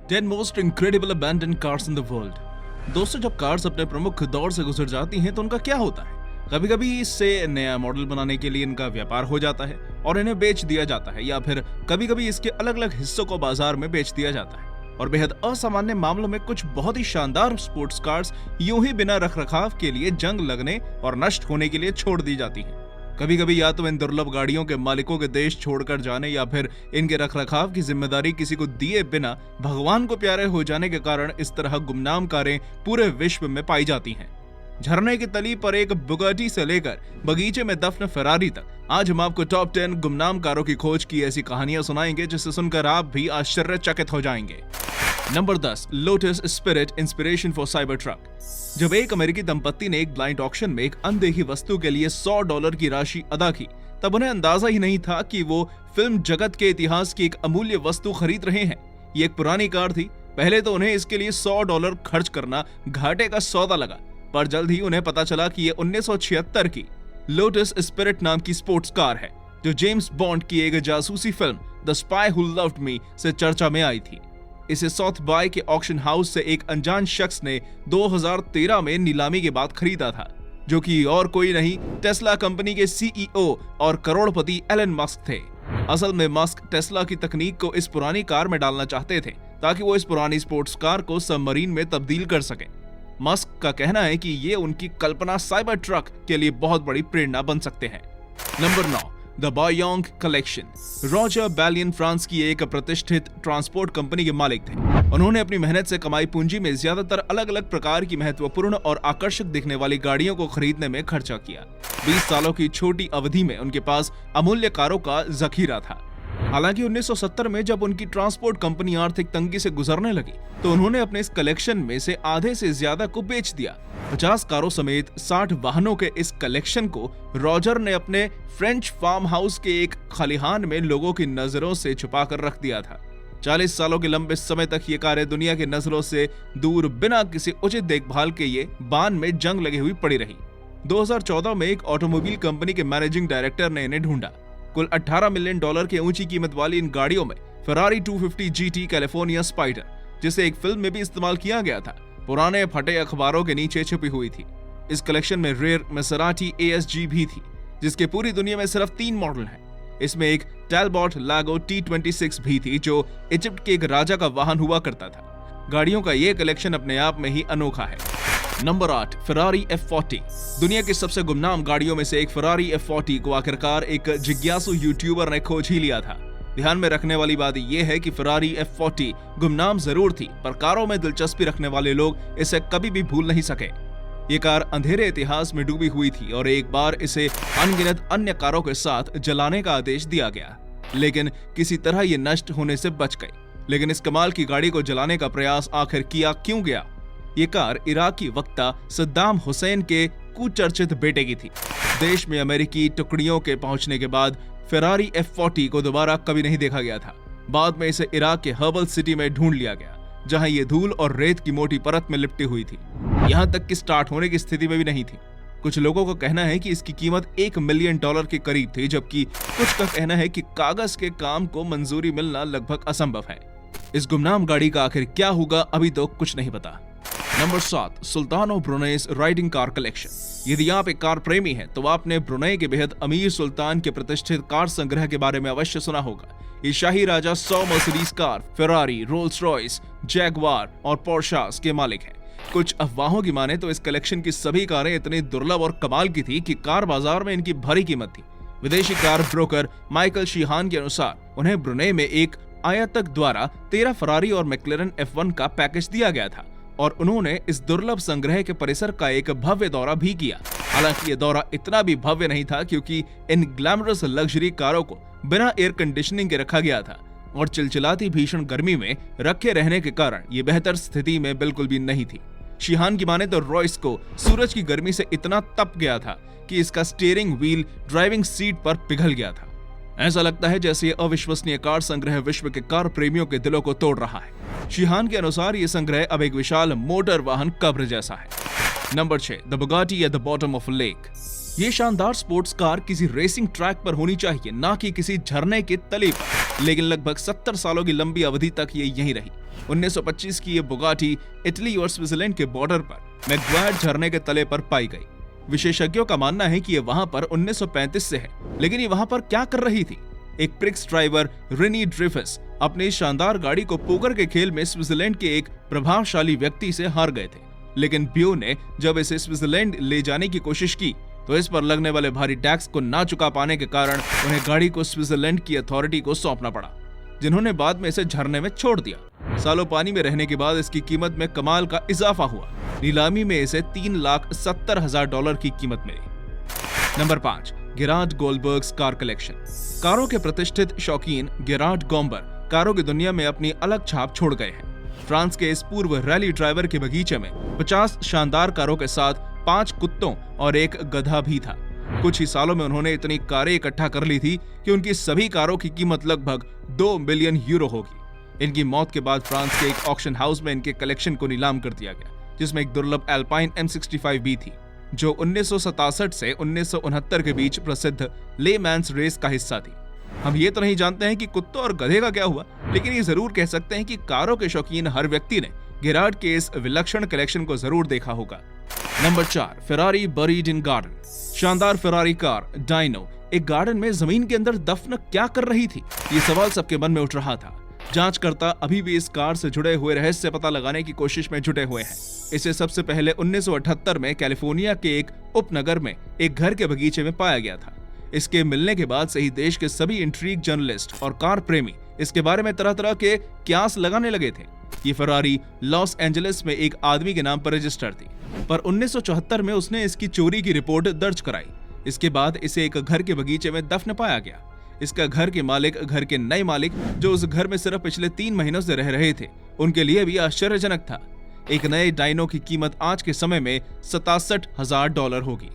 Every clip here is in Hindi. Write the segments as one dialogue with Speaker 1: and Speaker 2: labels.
Speaker 1: 10 most incredible abandoned cars in the world. दोस्तों, जब कार्स अपने प्रमुख दौर से गुजर जाती हैं तो उनका क्या होता है? कभी कभी इससे नया मॉडल बनाने के लिए इनका व्यापार हो जाता है और इन्हें बेच दिया जाता है, या फिर कभी कभी इसके अलग अलग हिस्सों को बाजार में बेच दिया जाता है। और बेहद असामान्य मामलों में कुछ बहुत ही शानदार स्पोर्ट्स कार्स यूं ही बिना रखरखाव के लिए जंग लगने और नष्ट होने के लिए छोड़ दी जाती हैं। कभी कभी या तो इन दुर्लभ गाड़ियों के मालिकों के देश छोड़कर जाने या फिर इनके रखरखाव की जिम्मेदारी किसी को दिए बिना भगवान को प्यारे हो जाने के कारण इस तरह गुमनाम कारें पूरे विश्व में पाई जाती हैं। झरने की तली पर एक बुगाटी से लेकर बगीचे में दफन फेरारी तक, आज हम आपको टॉप 10 गुमनाम कारों की खोज की ऐसी कहानियां सुनाएंगे जिसे सुनकर आप भी आश्चर्यचकित हो जाएंगे। Number 10, lotus spirit inspiration for cyber truck. जब एक अमेरिकी दंपत्ति ने एक ब्लाइंड ऑक्शन में एक अनदेखी वस्तु के लिए $100 की राशि अदा की, तब उन्हें अंदाजा ही नहीं था कि वो फिल्म जगत के इतिहास की एक अमूल्य वस्तु खरीद रहे हैं। ये एक पुरानी कार थी। पहले तो उन्हें इसके लिए $100 खर्च करना घाटे का सौदा लगा, पर जल्द ही उन्हें पता चला कि ये 1976 की लोटस स्पिरिट नाम की स्पोर्ट्स कार है, जो जेम्स बॉन्ड की एक जासूसी film the spy who loved me से चर्चा में आई थी। इसे साउथ बाय के ऑक्शन हाउस से एक अनजान शख्स ने 2013 में नीलामी के बाद खरीदा था, जो कि और कोई नहीं, टेस्ला कंपनी के सीईओ और करोड़पति एलन मस्क थे। असल में मस्क टेस्ला की तकनीक को इस पुरानी कार में डालना चाहते थे ताकि वो इस पुरानी स्पोर्ट्स कार को सबमरीन में तब्दील कर सके। मस्क का कहना है कि ये उनकी कल्पना साइबर ट्रक के लिए बहुत बड़ी प्रेरणा बन सकते हैं। नंबर 9, द बायोंग कलेक्शन। रॉजर बैलियन फ्रांस की एक प्रतिष्ठित ट्रांसपोर्ट कंपनी के मालिक थे। उन्होंने अपनी मेहनत से कमाई पूंजी में ज्यादातर अलग अलग प्रकार की महत्वपूर्ण और आकर्षक दिखने वाली गाड़ियों को खरीदने में खर्चा किया। 20 सालों की छोटी अवधि में उनके पास अमूल्य कारों का जखीरा था। हालांकि 1970 में जब उनकी ट्रांसपोर्ट कंपनी आर्थिक तंगी से गुजरने लगी, तो उन्होंने अपने इस कलेक्शन में से आधे से ज्यादा को बेच दिया। 50 कारों समेत 60 वाहनों के इस कलेक्शन को रॉजर ने अपने फ्रेंच फार्म हाउस के एक खलिहान में लोगों की नजरों से छुपा कर रख दिया था। 40 सालों के लंबे समय तक ये कारें दुनिया की नजरों से दूर बिना किसी उचित देखभाल के ये बान में जंग लगी हुई पड़ी रही। 2014 में एक ऑटोमोबाइल कंपनी के मैनेजिंग डायरेक्टर ने इन्हें ढूंढा। कुल $18 मिलियन की ऊंची कीमत वाली इन गाड़ियों में फेरारी 250 GT कैलिफोर्निया स्पाइडर, जिसे एक फिल्म में भी इस्तेमाल किया गया था, पुराने फटे अखबारों के नीचे छुपी हुई थी। इस कलेक्शन में रेयर मैसेराटी ASG भी थी, जिसके पूरी दुनिया में सिर्फ 3 मॉडल हैं। इसमें एक टैलबॉट लागो T26 भी थी, जो इजिप्ट के एक राजा का वाहन हुआ करता था। गाड़ियों का ये कलेक्शन अपने आप में ही अनोखा है। Number 8, Ferrari F40। दुनिया की सबसे गुमनाम गाड़ियों में से एक फेरारी F40 को आखिरकार एक जिज्ञासु यूट्यूबर ने खोज ही लिया था। ध्यान में रखने वाली बात यह है कि फेरारी F40 गुमनाम जरूर थी, पर कारों में दिलचस्पी रखने वाले लोग इसे कभी भी भूल नहीं सके। ये कार अंधेरे इतिहास में डूबी हुई थी और एक बार इसे अनगिनत अन्य कारों के साथ जलाने का आदेश दिया गया, लेकिन किसी तरह ये नष्ट होने से बच गई। लेकिन इस कमाल की गाड़ी को जलाने का प्रयास आखिर किया क्यों गया? ये कार इराकी वक्ता सद्दाम हुसैन के कुचर्चित बेटे की थी। देश में अमेरिकी टुकड़ियों के पहुंचने के बाद फेरारी F40 को दोबारा कभी नहीं देखा गया था। बाद में इसे इराक के हर्बल सिटी में ढूंढ लिया गया, जहां ये धूल और रेत की मोटी परत में लिपटी हुई थी। यहां तक कि स्टार्ट होने की स्थिति में भी नहीं थी। कुछ लोगों का कहना है कि इसकी कीमत $1 मिलियन के करीब थी, जबकि कुछ का कहना है कि कागज के काम को मंजूरी मिलना लगभग असंभव है। इस गुमनाम गाड़ी का आखिर क्या होगा, अभी तो कुछ नहीं पता। Number 7, Sultan of Brunei's riding car collection. यदि आप एक कार प्रेमी हैं, तो आपने ब्रुनेई के बेहद अमीर सुल्तान के प्रतिष्ठित कार संग्रह के बारे में अवश्य सुना होगा। ये शाही राजा 100 Mercedes car, Ferrari, Rolls Royce, Jaguar और पोर्शास के मालिक हैं। कुछ अफवाहों की माने तो इस कलेक्शन की सभी कारें इतनी दुर्लभ और कमाल की थी कि कार बाजार में इनकी भारी कीमत थी। विदेशी कार ब्रोकर माइकल शीहान के अनुसार उन्हें ब्रुनेई में एक आयातक द्वारा 13 फरारी और मैक्लेरन F1 का पैकेज दिया गया था और उन्होंने इस दुर्लभ संग्रह के परिसर का एक भव्य दौरा भी किया। हालांकि ये दौरा इतना भी भव्य नहीं था, क्योंकि इन ग्लैमरस लग्जरी कारों को बिना एयर कंडीशनिंग के रखा गया था और चिलचिलाती भीषण गर्मी में रखे रहने के कारण ये बेहतर स्थिति में बिल्कुल भी नहीं थी। शीहान की माने तो रॉयस को सूरज की गर्मी से इतना तप गया था कि इसका स्टीयरिंग व्हील ड्राइविंग सीट पर पिघल गया था। ऐसा लगता है जैसे ये अविश्वसनीय कार संग्रह विश्व के कार प्रेमियों के दिलों को तोड़ रहा है। शीहान के अनुसार ये संग्रह अब एक विशाल मोटर वाहन कब्र जैसा है। Number 6, the Bugatti at the bottom of a lake. ये शानदार स्पोर्ट्स कार किसी रेसिंग ट्रैक पर होनी चाहिए, ना कि किसी झरने के तले पर। लेकिन लगभग 70 सालों की लंबी अवधि तक ये यहीं रही। 1925 की ये बुगाटी इटली और स्विट्जरलैंड के बॉर्डर पर मैग्वायर झरने के तले पर पाई गई। विशेषज्ञों का मानना है कि ये वहां पर 1935 से है, लेकिन ये वहां पर क्या कर रही थी? एक प्रिक्स ड्राइवर रेनी ड्रिफस अपनी शानदार गाड़ी को पोकर के खेल में स्विट्जरलैंड के एक प्रभावशाली व्यक्ति से हार गए थे, लेकिन ब्यू ने जब इसे स्विट्जरलैंड ले जाने की कोशिश की तो इस पर लगने वाले भारी टैक्स को ना चुका पाने के कारण उन्हें गाड़ी को स्विट्जरलैंड की अथॉरिटी को सौंपना पड़ा, जिन्होंने बाद में इसे झरने में छोड़ दिया। सालों पानी में रहने के बाद इसकी कीमत में कमाल का इजाफा हुआ। नीलामी में इसे $3,70,000 की कीमत मिली। Number 5, Gerard Goldberg's car collection. कारों के प्रतिष्ठित शौकीन गेरार्ड गोल्डबर्ग कारों की दुनिया में अपनी अलग छाप छोड़ गए हैं। फ्रांस के इस पूर्व रैली ड्राइवर के बगीचे में 50 शानदार कारों के साथ 5 कुत्तों और एक गधा भी था। कुछ ही सालों में उन्होंने इतनी कारें इकट्ठा कर ली थी कि उनकी सभी कारों की कीमत लगभग 2 बिलियन यूरो होगी। इनकी मौत के बाद फ्रांस के एक ऑक्शन हाउस में इनके कलेक्शन को नीलाम कर दिया गया, जिसमें एक दुर्लभ एल्पाइन M65 भी थी, जो 1967 से 1969 के बीच प्रसिद्ध ले मैंस रेस का हिस्सा थी। हम ये तो नहीं जानते हैं कि कुत्तों और गधे का क्या हुआ, लेकिन ये जरूर कह सकते हैं कि कारों के शौकीन हर व्यक्ति ने गेरार्ड के इस विलक्षण कलेक्शन को जरूर देखा होगा। नंबर 4, फेरारी बरीड इन गार्डन। शानदार फेरारी कार डाइनो एक गार्डन में जमीन के अंदर दफन क्या कर रही थी? ये सवाल सबके मन में उठ रहा था। जांचकर्ता अभी भी इस कार से जुड़े हुए रहस्य पता लगाने की कोशिश में जुटे हुए हैं। इसे सबसे पहले 1978 में कैलिफोर्निया के एक उपनगर में एक घर के बगीचे में पाया गया था। इसके मिलने के बाद से ही देश के सभी इंट्रीग जर्नलिस्ट और कार प्रेमी इसके बारे में तरह तरह के क्यास लगाने लगे थे। ये फरारी लॉस एंजलिस में एक आदमी के नाम पर रजिस्टर्ड थी, पर 1974 में उसने इसकी चोरी की रिपोर्ट दर्ज कराई। इसके बाद इसे एक घर के बगीचे में दफन पाया गया। इसका घर के मालिक, घर के नए मालिक जो उस घर में सिर्फ पिछले 3 महीनों से रह रहे थे, उनके लिए भी आश्चर्यजनक था। एक नए डायनो की कीमत आज के समय में $67,000 होगी।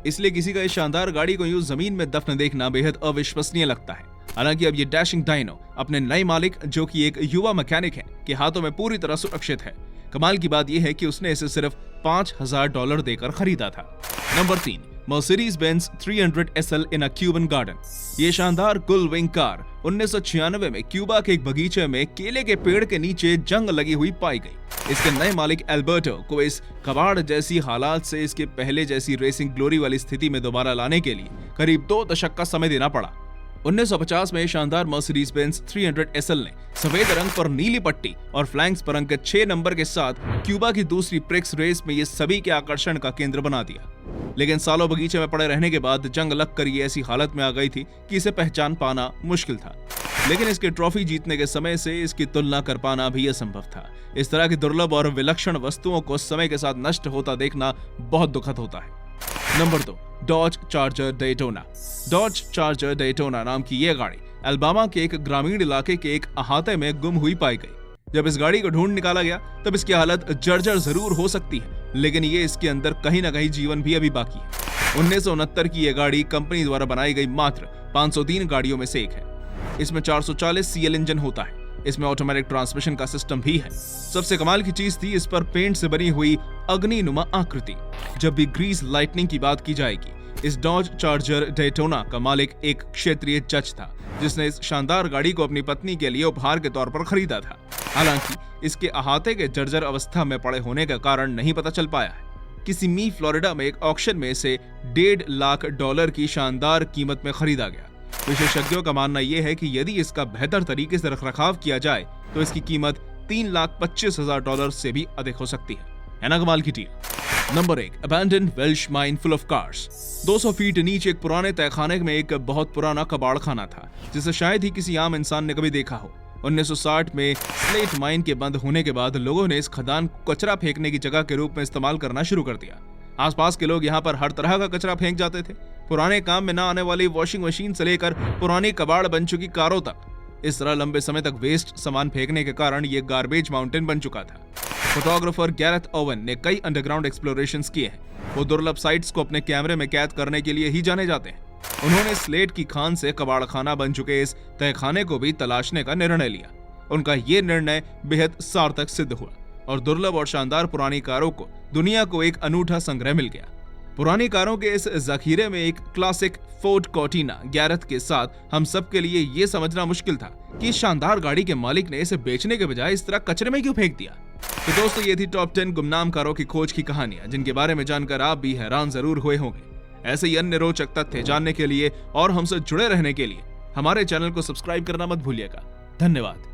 Speaker 1: इसलिए किसी का इस शानदार गाड़ी को यूं जमीन में दफन देखना बेहद अविश्वसनीय लगता है। हालांकि अब ये डैशिंग डायनो अपने नए मालिक, जो कि एक युवा मैकेनिक है, के हाथों में पूरी तरह सुरक्षित है। कमाल की बात यह है कि उसने इसे सिर्फ $5,000 देकर खरीदा था। नंबर 3, मर्सिडीज बेंज 300 SL इन अ क्यूबन गार्डन। ये शानदार गुल विंग कार 1996 में क्यूबा के एक बगीचे में केले के पेड़ के नीचे जंग लगी हुई पाई गई। इसके नए मालिक एल्बर्टो को इस कबाड़ जैसी हालात से इसके पहले जैसी रेसिंग ग्लोरी वाली स्थिति में दोबारा लाने के लिए करीब 2 दशक का समय देना पड़ा। 1950 में शानदार मर्सिडीज बेंज 300 SL ने सफेद रंग पर नीली पट्टी और फ्लैंक्स पर अंकित 6 नंबर के साथ क्यूबा की दूसरी प्रिक्स रेस में ये सभी के आकर्षण का केंद्र बना दिया। लेकिन सालों बगीचे में पड़े रहने के बाद जंग लगकर ये ऐसी हालत में आ गई थी कि इसे पहचान पाना मुश्किल था। लेकिन इसके ट्रॉफी जीतने के समय से इसकी तुलना कर पाना भी असंभव था। इस तरह की दुर्लभ और विलक्षण वस्तुओं को समय के साथ नष्ट होता देखना बहुत दुखद होता है। Number 2, Dodge Charger Daytona. Dodge Charger Daytona नाम की यह गाड़ी अल्बामा के एक ग्रामीण इलाके के एक अहाते में गुम हुई पाई गई। जब इस गाड़ी को ढूंढ निकाला गया तब इसकी हालत जर्जर जरूर हो सकती है, लेकिन ये इसके अंदर कहीं ना कहीं जीवन भी अभी बाकी है। 1969 की यह गाड़ी कंपनी द्वारा बनाई गई मात्र 503 गाड़ियों में से एक है। इसमें 440 CL इंजन होता है। इसमें ऑटोमेटिक ट्रांसमिशन का सिस्टम भी है। सबसे कमाल की चीज थी इस पर पेंट से बनी हुई अग्निनुमा आकृति। जब भी ग्रीस लाइटनिंग की बात की जाएगी, इस डॉज चार्जर डेटोना का मालिक एक क्षेत्रीय जज था, जिसने इस शानदार गाड़ी को अपनी पत्नी के लिए उपहार के तौर पर खरीदा था। हालांकि इसके अहाते के जर्जर अवस्था में पड़े होने का कारण नहीं पता चल पाया है। किसिमी, फ्लोरिडा में एक ऑक्शन में इसे $1.5 लाख की शानदार कीमत में खरीदा गया। विशेषज्ञों का मानना यह है कि यदि इसका बेहतर तरीके से रखरखाव किया जाए तो इसकी कीमत $3,25,000 से भी अधिक हो सकती है ना कमाल की deal. Number 1, abandoned Welsh mine full of cars. 200 feet नीचे एक पुराने तहखाने में एक बहुत पुराना कबाड़ खाना था, जिसे शायद ही किसी आम इंसान ने कभी देखा हो। 1960 में स्लेट माइन के बंद होने के बाद लोगों ने इस खदान को कचरा फेंकने की जगह के रूप में इस्तेमाल करना शुरू कर दिया। आसपास के लोग यहाँ पर हर तरह का कचरा फेंक जाते थे, पुराने काम में न आने वाली वॉशिंग मशीन से लेकर पुरानी कबाड़ बन चुकी कारों तक। इस तरह लंबे समय तक वेस्ट सामान फेंकने के कारण ये गार्बेज माउंटेन बन चुका था। फोटोग्राफर गैरेथ ओवन ने कई अंडरग्राउंड एक्सप्लोरेशंस किए हैं। वो दुर्लभ साइट्स को अपने कैमरे में कैद करने के लिए ही जाने जाते हैं। उन्होंने स्लेट की खान से कबाड़खाना बन चुके इस तहखाने को भी तलाशने का निर्णय लिया। उनका ये निर्णय बेहद सार्थक सिद्ध हुआ और दुर्लभ और शानदार पुरानी कारों को दुनिया को एक अनूठा संग्रह मिल गया। पुरानी कारों के इस जखीरे में एक क्लासिक फोर्ड कॉर्टिना गैरेथ के साथ हम सब के लिए ये समझना मुश्किल था कि इस शानदार गाड़ी के मालिक ने इसे बेचने के बजाय इस तरह कचरे में क्यों फेंक दिया। तो दोस्तों, ये थी टॉप 10 गुमनाम कारों की खोज की कहानियां, जिनके बारे में जानकर आप भी हैरान जरूर हुए होंगे। ऐसे ही अन्य रोचक तथ्य जानने के लिए और हमसे जुड़े रहने के लिए हमारे चैनल को सब्सक्राइब करना मत भूलिएगा। धन्यवाद।